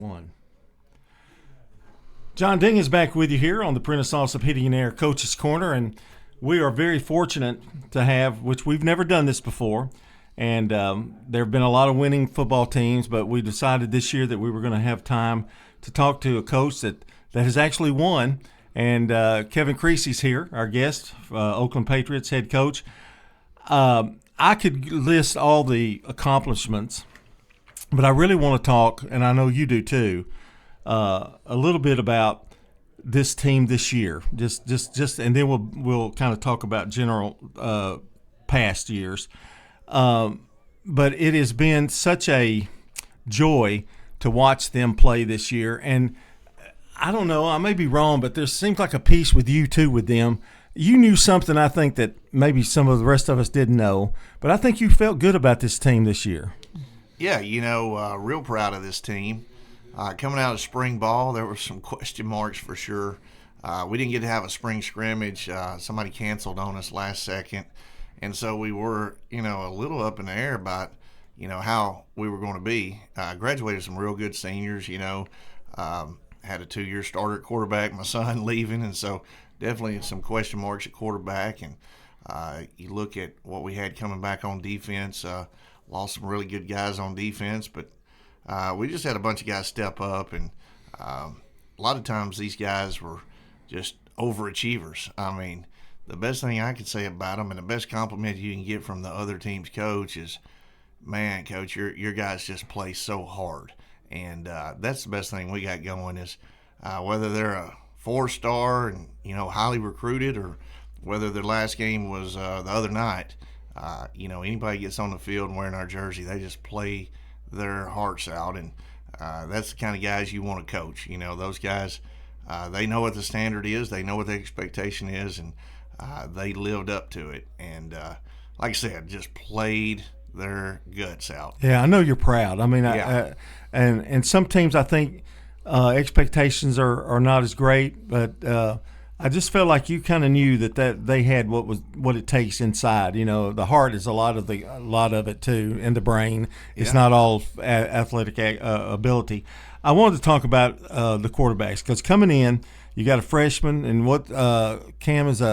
One. John Ding is back with you here on the Renaissance of Heating and Air Coach's Corner, and we are very fortunate to have, which we've never done this before, and there have been a lot of winning football teams, but we decided this year that we were going to have time to talk to a coach that has actually won, and Kevin Creasy's here, our guest, Oakland Patriots head coach. I could list all the accomplishments, but I really want to talk, and I know you do too, a little bit about this team this year. Just, and then we'll kind of talk about general past years. But it has been such a joy to watch them play this year, and I don't know, I may be wrong, but there seems like a piece with you too with them. You knew something I think that maybe some of the rest of us didn't know, but I think you felt good about this team this year. Yeah, real proud of this team. Coming out of spring ball, there were some question marks for sure. We didn't get to have a spring scrimmage. Somebody canceled on us last second. And so we were, a little up in the air about, how we were going to be. Graduated some real good seniors, had a 2-year starter at quarterback, my son leaving. And so definitely some question marks at quarterback. And you look at what we had coming back on defense, lost some really good guys on defense, but we just had a bunch of guys step up, and a lot of times these guys were just overachievers. I mean, the best thing I could say about them, and the best compliment you can get from the other team's coach is, man, coach, your guys just play so hard. And that's the best thing we got going is whether they're a 4-star and, highly recruited, or whether their last game was the other night, anybody gets on the field and wearing our jersey, they just play their hearts out, and that's the kind of guys you want to coach. Those guys, they know what the standard is, they know what the expectation is, and they lived up to it. And like I said, just played their guts out. Yeah, I know you're proud. I mean, yeah. And some teams, I think expectations are not as great, but I just felt like you kind of knew that they had what it takes inside. The heart is a lot of it too, and the brain. It's Yeah. not all athletic ability. I wanted to talk about the quarterbacks, because coming in, you got a freshman, and what Cam is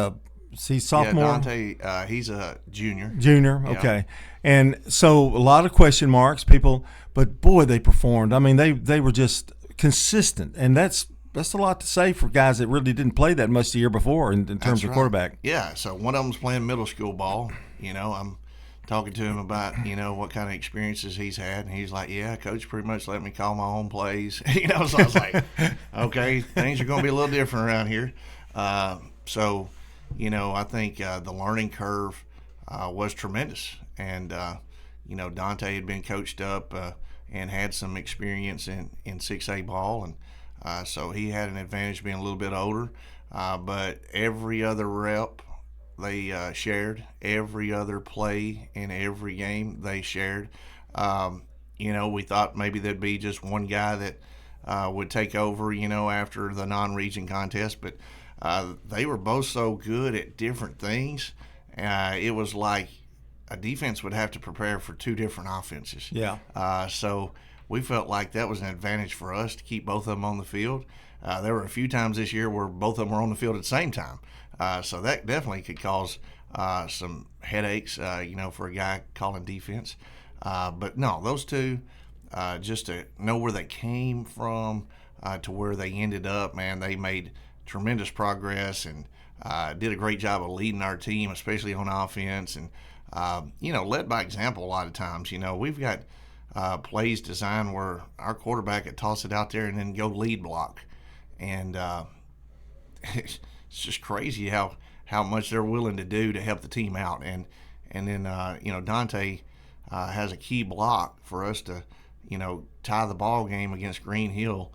he's sophomore. Yeah, Dante, he's a junior. Junior, Yeah. okay. And so a lot of question marks, but boy, they performed. I mean, they were just consistent, and that's a lot to say for guys that really didn't play that much the year before in terms That's of right. quarterback. Yeah, so one of them's playing middle school ball. I'm talking to him about, what kind of experiences he's had, and he's like, yeah, coach pretty much let me call my own plays. So I was like, okay, things are going to be a little different around here. So, I think the learning curve was tremendous. And, Dante had been coached up and had some experience in 6A ball, and so he had an advantage being a little bit older, but every other rep they shared, every other play in every game they shared. We thought maybe there'd be just one guy that would take over, after the non-region contest, but they were both so good at different things. It was like a defense would have to prepare for 2 different offenses. Yeah. So we felt like that was an advantage for us to keep both of them on the field. There were a few times this year where both of them were on the field at the same time. So that definitely could cause some headaches, for a guy calling defense. But no, those two, just to know where they came from to where they ended up, man, they made tremendous progress and did a great job of leading our team, especially on offense. And, led by example a lot of times. We've got plays designed where our quarterback could toss it out there and then go lead block. And it's just crazy how much they're willing to do to help the team out. And then, Dante has a key block for us to, tie the ball game against Green Hill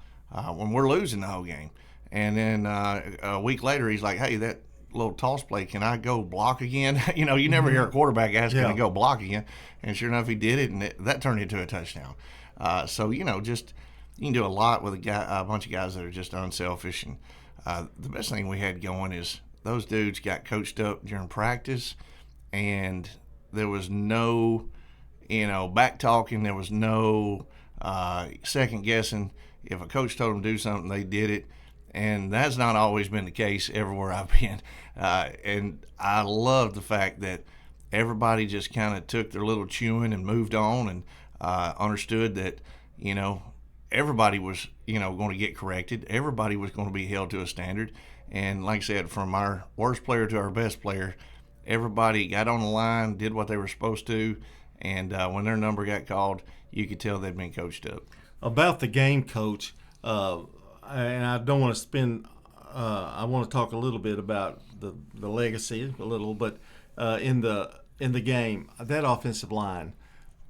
when we're losing the whole game. And then a week later, he's like, hey, that little toss play, can I go block again? You never hear a quarterback ask, can I go block again? And sure enough, he did it, and that turned into a touchdown. So, just you can do a lot with a bunch of guys that are just unselfish. And the best thing we had going is those dudes got coached up during practice, and there was no, back talking. There was no second guessing. if a coach told them to do something, they did it. And that's not always been the case everywhere I've been. And I love the fact that everybody just kind of took their little chewing and moved on, and understood that, everybody was, going to get corrected. Everybody was going to be held to a standard. And like I said, from our worst player to our best player, everybody got on the line, did what they were supposed to, and when their number got called, you could tell they'd been coached up. About the game, Coach, and I don't want to spend. I want to talk a little bit about the legacy a little, but in the game, that offensive line,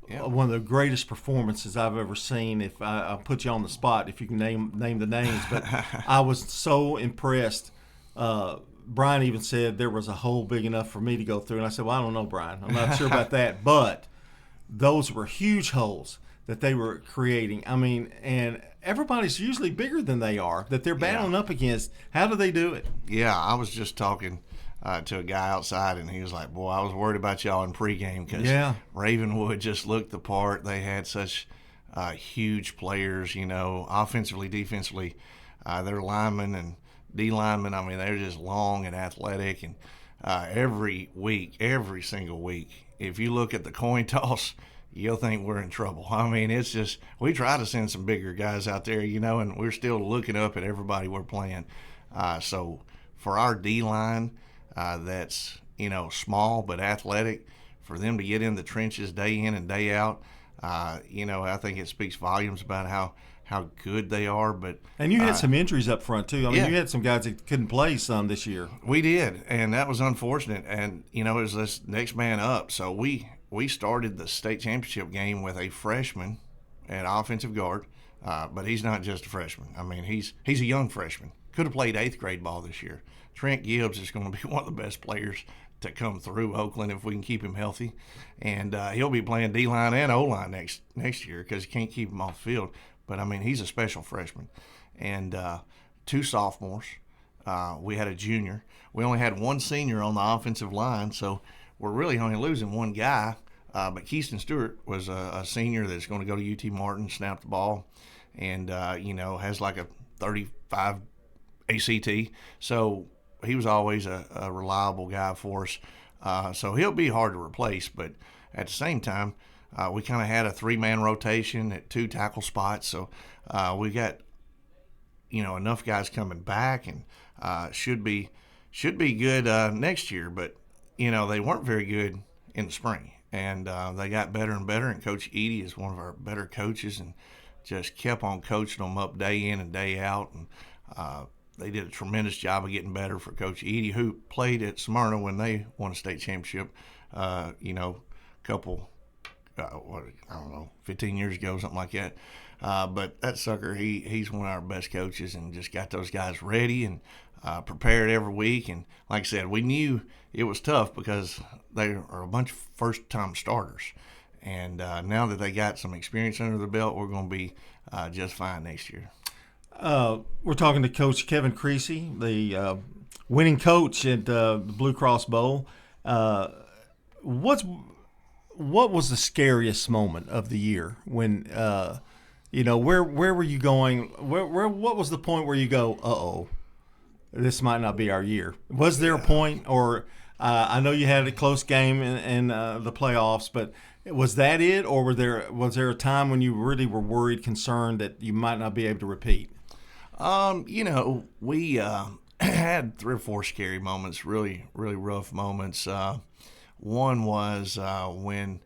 one of the greatest performances I've ever seen. If I'll put you on the spot, if you can name the names, but I was so impressed. Brian even said there was a hole big enough for me to go through, and I said, "Well, I don't know, Brian. I'm not sure about that." But those were huge holes that they were creating. I mean, and everybody's usually bigger than they are that they're battling up against. How do they do it? Yeah, I was just talking to a guy outside, and he was like, "Boy, I was worried about y'all in pregame because Ravenwood just looked the part. They had such huge players, offensively, defensively. Their linemen and D linemen, I mean, they're just long and athletic. And every single week, if you look at the coin toss, you'll think we're in trouble. I mean, it's just, we try to send some bigger guys out there, and we're still looking up at everybody we're playing. So for our D line, that's, small but athletic, for them to get in the trenches day in and day out, I think it speaks volumes about how good they are. And you had some injuries up front too. I mean, you had some guys that couldn't play some this year. We did, and that was unfortunate. And it was this next man up. So we started the state championship game with a freshman at offensive guard, but he's not just a freshman. I mean, he's a young freshman. Could have played 8th grade ball this year. Trent Gibbs is going to be one of the best players to come through Oakland if we can keep him healthy, and he'll be playing D-line and O-line next year because you can't keep him off the field. But, I mean, he's a special freshman. And 2 sophomores. We had a junior. We only had 1 senior on the offensive line, so we're really only losing 1 guy. But Keyston Stewart was a senior that's going to go to UT Martin, snap the ball, and, has like a 35 ACT. So he was always a reliable guy for us. So he'll be hard to replace, but at the same time, we kind of had a 3-man rotation at 2 tackle spots, so we got enough guys coming back, and should be good next year. But they weren't very good in the spring, and they got better and better. And Coach Edie is one of our better coaches, and just kept on coaching them up day in and day out. And they did a tremendous job of getting better for Coach Edie, who played at Smyrna when they won a state championship. Couple. I don't know, 15 years ago, something like that. But that sucker, he's one of our best coaches, and just got those guys ready and prepared every week. And like I said, we knew it was tough because they are a bunch of first-time starters. And now that they got some experience under the belt, we're going to be just fine next year. We're talking to Coach Kevin Creasy, the winning coach at the Blue Cross Bowl. What was the scariest moment of the year when, where were you going? What was the point where you go, uh-oh, this might not be our year? Was there a point, or I know you had a close game in the playoffs, but was that it, or was there a time when you really were worried, concerned that you might not be able to repeat? We had 3 or 4 scary moments, really, really rough moments. One was when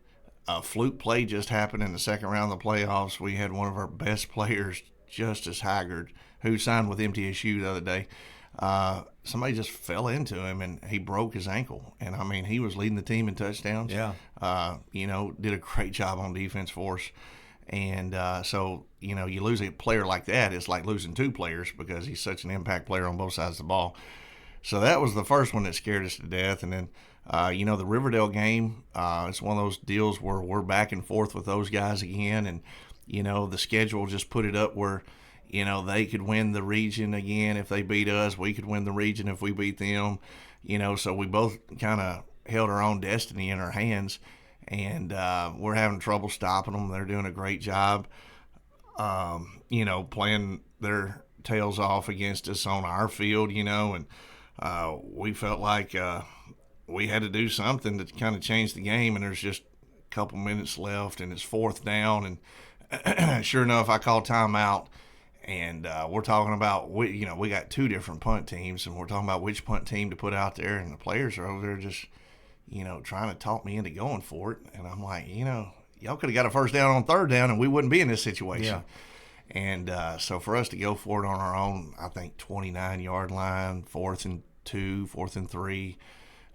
a fluke play just happened in the second round of the playoffs. We had one of our best players, Justice Haggard, who signed with MTSU the other day. Somebody just fell into him, and he broke his ankle. And, I mean, he was leading the team in touchdowns. Yeah. Did a great job on defense for us. And so, you lose a player like that, it's like losing 2 players because he's such an impact player on both sides of the ball. So that was the first one that scared us to death. And then, the Riverdale game, it's one of those deals where we're back and forth with those guys again. And, the schedule just put it up where, they could win the region again if they beat us. We could win the region if we beat them. So we both kind of held our own destiny in our hands. And we're having trouble stopping them. They're doing a great job. playing their tails off against us on our field, and we felt like we had to do something to kind of change the game, and there's just a couple minutes left, and it's fourth down, and sure enough, I called timeout, and we're talking about, we got two different punt teams, and we're talking about which punt team to put out there, and the players are over there just, trying to talk me into going for it, and I'm like, y'all could have got a first down on third down, and we wouldn't be in this situation. Yeah. And so for us to go for it on our own, I think 29-yard line, 4th and 2, 4th and 3.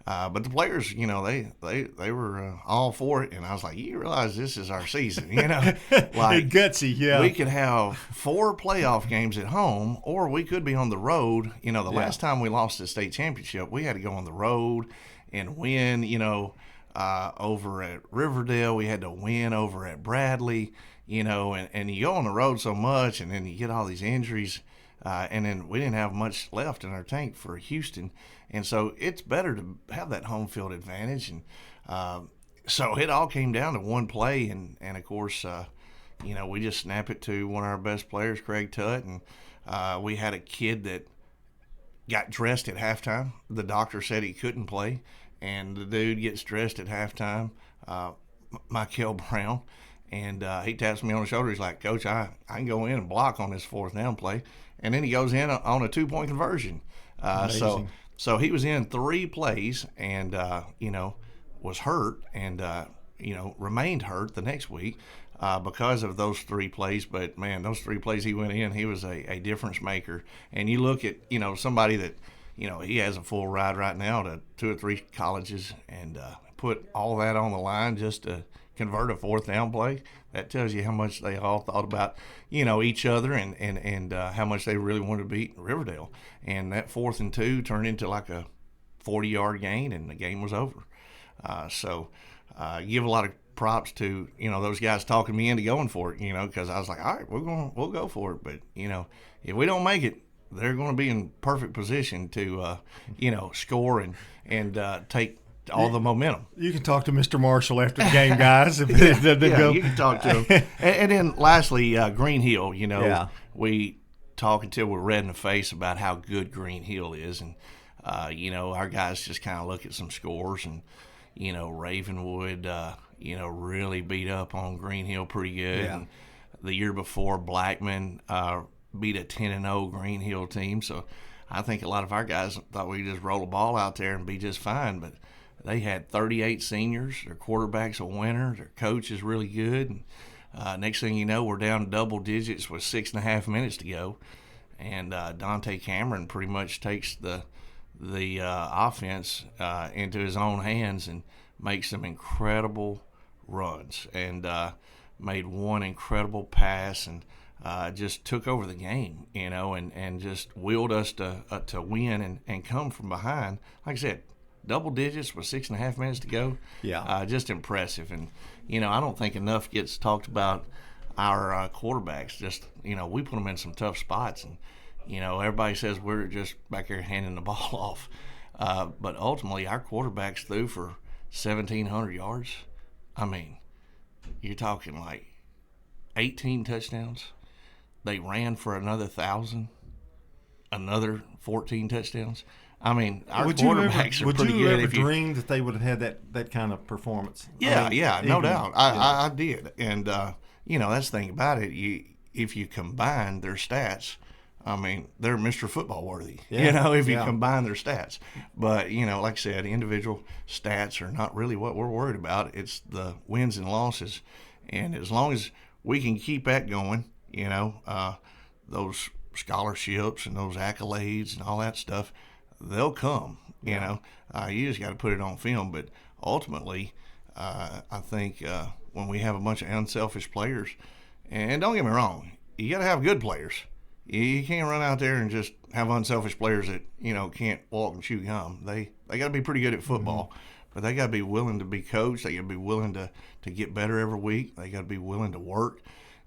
But the players, they were all for it, and I was like, you realize this is our season, like gutsy, yeah. We could have 4 playoff games at home, or we could be on the road. Last time we lost the state championship, we had to go on the road and win. Over at Riverdale, we had to win over at Bradley. And you go on the road so much, and then you get all these injuries. And then we didn't have much left in our tank for Houston. And so it's better to have that home field advantage. And so it all came down to one play. And of course, we just snap it to one of our best players, Craig Tutt. And we had a kid that got dressed at halftime. The doctor said he couldn't play. And the dude gets dressed at halftime, Michael Brown. And he taps me on the shoulder. He's like, Coach, I can go in and block on this fourth down play. And then he goes in on a 2-point conversion. So he was in 3 plays and, was hurt and, remained hurt the next week because of those 3 plays. But, man, those 3 plays he went in, he was a difference maker. And you look at, somebody that, he has a full ride right now to 2 or 3 colleges and put all that on the line just to convert a fourth down play. That tells you how much they all thought about, each other and how much they really wanted to beat Riverdale. And that 4th and 2 turned into like a 40-yard gain, and the game was over. So give a lot of props to, those guys talking me into going for it, because I was like, all right, we'll go for it. But, if we don't make it, they're going to be in perfect position to, score and take all the momentum. You can talk to Mr. Marshall after the game, guys. You can talk to him. And then lastly, Green Hill, we talk until we're red in the face about how good Green Hill is. And, our guys just kind of look at some scores and, Ravenwood, really beat up on Green Hill pretty good. Yeah. And the year before, Blackman beat a 10-0 Green Hill team. So I think a lot of our guys thought we could just roll a ball out there and be just fine. But they had 38 seniors. Their quarterback's a winner. Their coach is really good. And, next thing you know, we're down double digits with 6.5 minutes to go. And Dante Cameron pretty much takes the offense into his own hands and makes some incredible runs. And made one incredible pass and just took over the game, and just willed us to win and come from behind. Like I said, double digits with 6.5 minutes to go. Yeah. Just impressive. And, I don't think enough gets talked about our quarterbacks. Just, we put them in some tough spots. And, everybody says we're just back here handing the ball off. But ultimately, our quarterbacks threw for 1,700 yards. I mean, you're talking like 18 touchdowns. They ran for another 1,000, another 14 touchdowns. I mean, our quarterbacks are pretty good. Would you ever dream that they would have had that kind of performance? Yeah, no doubt. I did. And, that's the thing about it. If you combine their stats, I mean, they're Mr. Football worthy, if you combine their stats. But, like I said, individual stats are not really what we're worried about. It's the wins and losses. And as long as we can keep that going, those scholarships and those accolades and all that stuff, they'll come, you just got to put it on film. But ultimately, I think when we have a bunch of unselfish players, and don't get me wrong, you got to have good players. You can't run out there and just have unselfish players that, can't walk and chew gum. They got to be pretty good at football, but they got to be willing to be coached. They got to be willing to get better every week. They got to be willing to work.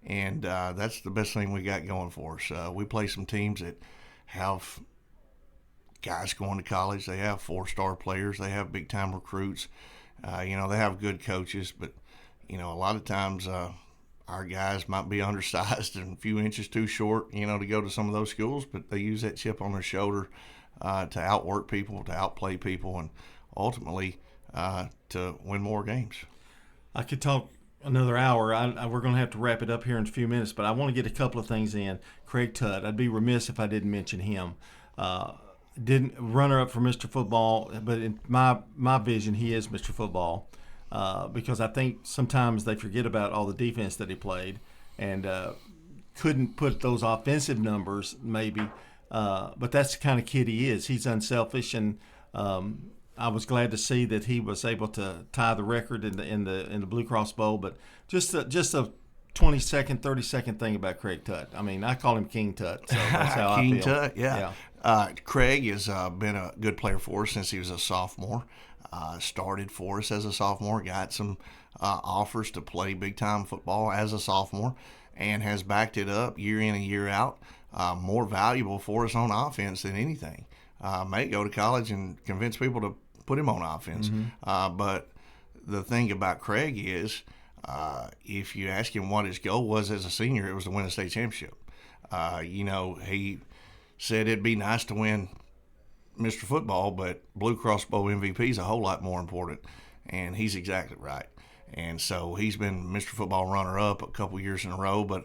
And that's the best thing we got going for us. We play some teams that have guys going to college. They have 4-star players. They have big-time recruits. They have good coaches. But, a lot of times our guys might be undersized and a few inches too short, to go to some of those schools, but they use that chip on their shoulder to outwork people, to outplay people, and ultimately to win more games. I could talk another hour. We're going to have to wrap it up here in a few minutes, but I want to get a couple of things in. Craig Tutt, I'd be remiss if I didn't mention him. Didn't runner up for Mr. Football, but in my vision, he is Mr. Football because I think sometimes they forget about all the defense that he played and couldn't put those offensive numbers maybe, but that's the kind of kid he is. He's unselfish, and I was glad to see that he was able to tie the record in the Blue Cross Bowl. But just a 20-second, 30-second thing about Craig Tutt. I mean, I call him King Tutt, so that's how King I feel. Tutt, yeah. Craig has been a good player for us since he was a sophomore. Started for us as a sophomore, got some offers to play big-time football as a sophomore, and has backed it up year in and year out. More valuable for us on offense than anything. May go to college and convince people to put him on offense. But the thing about Craig is, if you ask him what his goal was as a senior, it was to win a state championship. He said it'd be nice to win Mr. Football, but Blue Cross Bowl MVP is a whole lot more important, and he's exactly right. And so he's been Mr. Football runner-up a couple years in a row, but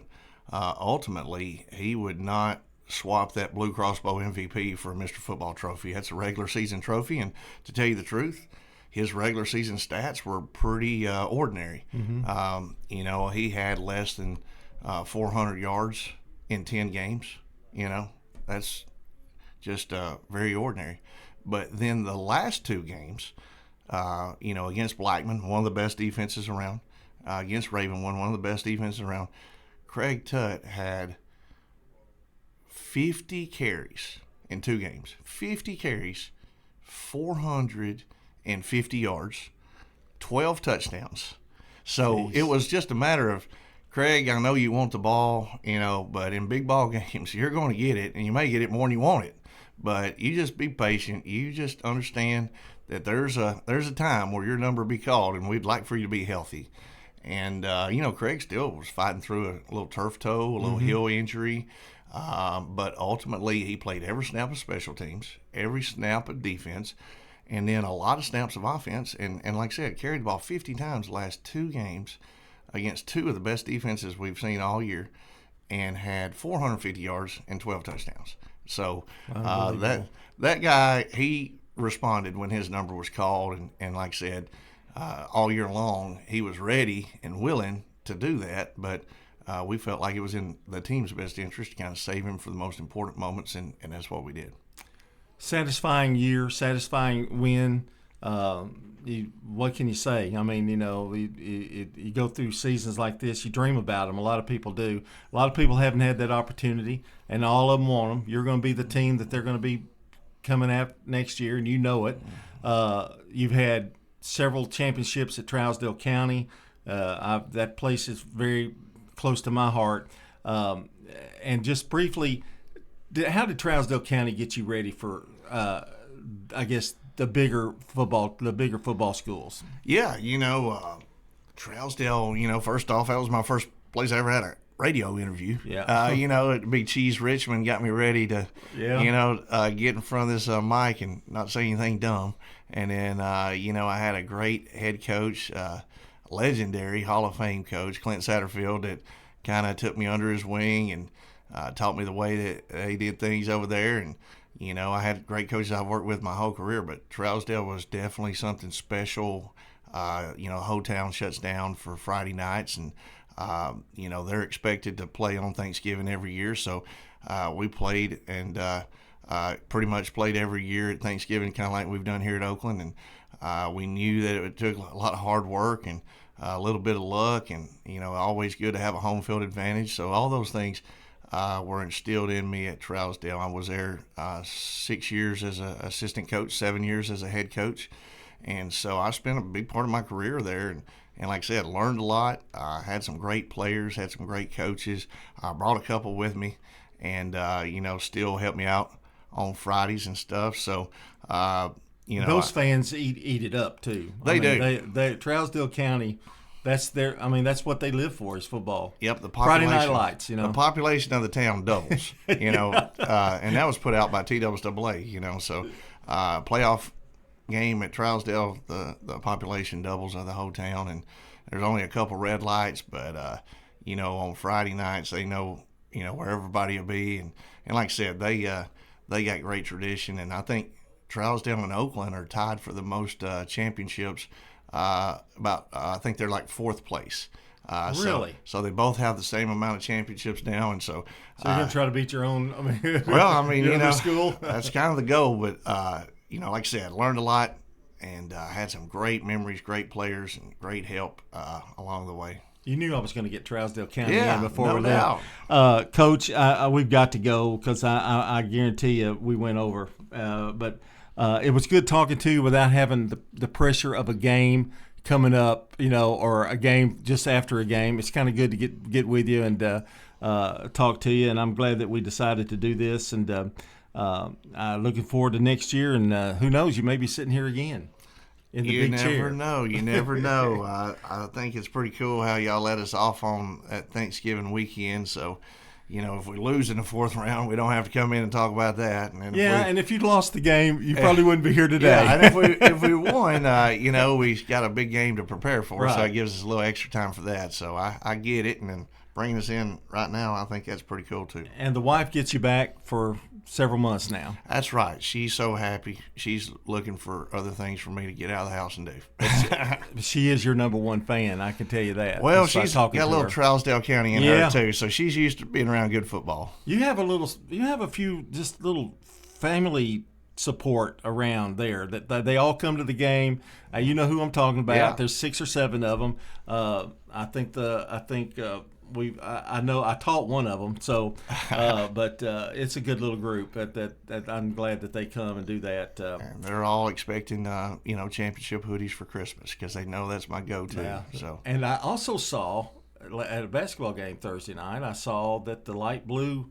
ultimately he would not swap that Blue Cross Bowl MVP for a Mr. Football trophy. That's a regular season trophy, and to tell you the truth, his regular season stats were pretty ordinary. He had less than 400 yards in 10 games. That's just very ordinary. But then the last two games, against Blackman, one of the best defenses around, against Ravenwood, one of the best defenses around, Craig Tutt had 50 carries in two games. 50 carries, 450 yards, 12 touchdowns. So Jeez. It was just a matter of, Craig, I know you want the ball, but in big ball games, you're going to get it, and you may get it more than you want it. But you just be patient. You just understand that there's a time where your number will be called, and we'd like for you to be healthy. And, Craig still was fighting through a little turf toe, a little heel injury. But ultimately, he played every snap of special teams, every snap of defense, and then a lot of snaps of offense. And like I said, carried the ball 50 times the last two games against two of the best defenses we've seen all year, and had 450 yards and 12 touchdowns. So that guy, he responded when his number was called, and like I said, all year long he was ready and willing to do that, but we felt like it was in the team's best interest to kind of save him for the most important moments, and that's what we did. Satisfying year, satisfying win. What can you say? I mean, you go through seasons like this, you dream about them. A lot of people do. A lot of people haven't had that opportunity, and all of them want them. You're going to be the team that they're going to be coming at next year, and you know it. You've had several championships at Trousdale County. That place is very close to my heart. And just briefly, how did Trousdale County get you ready for, I guess, the bigger football schools? Yeah, Trousdale, first off, that was my first place I ever had a radio interview. Yeah. It'd be Cheese Richmond got me ready to, get in front of this mic and not say anything dumb. And then, I had a great head coach, legendary Hall of Fame coach, Clint Satterfield, that kind of took me under his wing and taught me the way that they did things over there. And, I had great coaches I've worked with my whole career, but Trousdale was definitely something special. Ho-Town shuts down for Friday nights, and, they're expected to play on Thanksgiving every year. So we played and pretty much played every year at Thanksgiving, kind of like we've done here at Oakland. And we knew that it took a lot of hard work and a little bit of luck, and, always good to have a home field advantage. So all those things were instilled in me at Trousdale. I was there 6 years as an assistant coach, 7 years as a head coach. And so I spent a big part of my career there. And like I said, learned a lot. Had some great players, had some great coaches. I brought a couple with me, and, still helped me out on Fridays and stuff. So, those fans eat it up too. They do. Trousdale County, That's their. I mean, that's what they live for is football. Yep, the Friday population, Night Lights. You know, the population of the town doubles. You know, and that was put out by TWAA. You know, so playoff game at Trousdale, the population doubles of the whole town, and there's only a couple red lights, but you know, on Friday nights they know where everybody will be, and like I said, they got great tradition, and I think Trousdale and Oakland are tied for the most championships. I think they're like fourth place. Really? So they both have the same amount of championships now, and so. So you're gonna try to beat your own. I mean, well, I mean, you know, school. That's kind of the goal. But you know, like I said, learned a lot, and had some great memories, great players, and great help along the way. You knew I was going to get Trousdale County Yeah, in before no we doubt. left. Coach, we've got to go because I guarantee you we went over. But it was good talking to you without having the pressure of a game coming up, you know, or a game just after a game. It's kind of good to get with you and talk to you, and I'm glad that we decided to do this. And looking forward to next year, and who knows, you may be sitting here again. You never know. You never know. I think it's pretty cool how y'all let us off on that Thanksgiving weekend. So, you know, if we lose in the fourth round, we don't have to come in and talk about that. And and if you'd lost the game, you probably wouldn't be here today. Yeah, and if we won, you know, we got a big game to prepare for, right. So it gives us a little extra time for that. So I get it, and then bringing us in right now, I think that's pretty cool too. And the wife gets you back for several months now. That's right. She's so happy. She's looking for other things for me to get out of the house and do. She is your number one fan, I can tell you that. Well, she's got a little Trousdale County in her too, so she's used to being around good football. You have a few just little family support around there that they all come to the game. You know who I'm talking about. Yeah. There's 6 or 7 of them. I know I taught one of them, so but it's a good little group that I'm glad that they come and do that. And they're all expecting championship hoodies for Christmas because they know that's my go-to. Yeah. So, and I also saw at a basketball game Thursday night, I saw that the light blue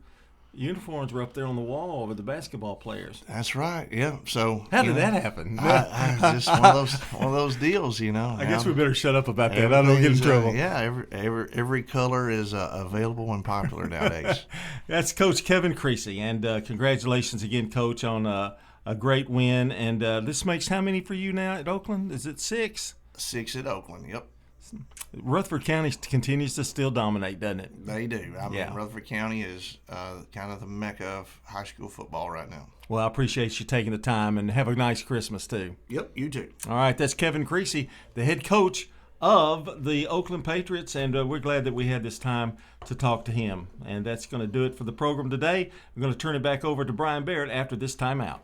uniforms were up there on the wall with the basketball players. That's right. Yeah. So how did that happen? Just one of those deals, you know. I guess we better shut up about that. I don't get in trouble. Every color is available and popular nowadays. That's Coach Kevin Creasy, and congratulations again, Coach, on a great win. And this makes how many for you now at Oakland? Is it 6? 6 at Oakland. Yep. Rutherford County continues to still dominate, doesn't it? They do. I mean, Rutherford County is kind of the mecca of high school football right now. Well, I appreciate you taking the time, and have a nice Christmas, too. Yep, you too. All right, that's Kevin Creasy, the head coach of the Oakland Patriots, and we're glad that we had this time to talk to him. And that's going to do it for the program today. I'm going to turn it back over to Brian Barrett after this timeout.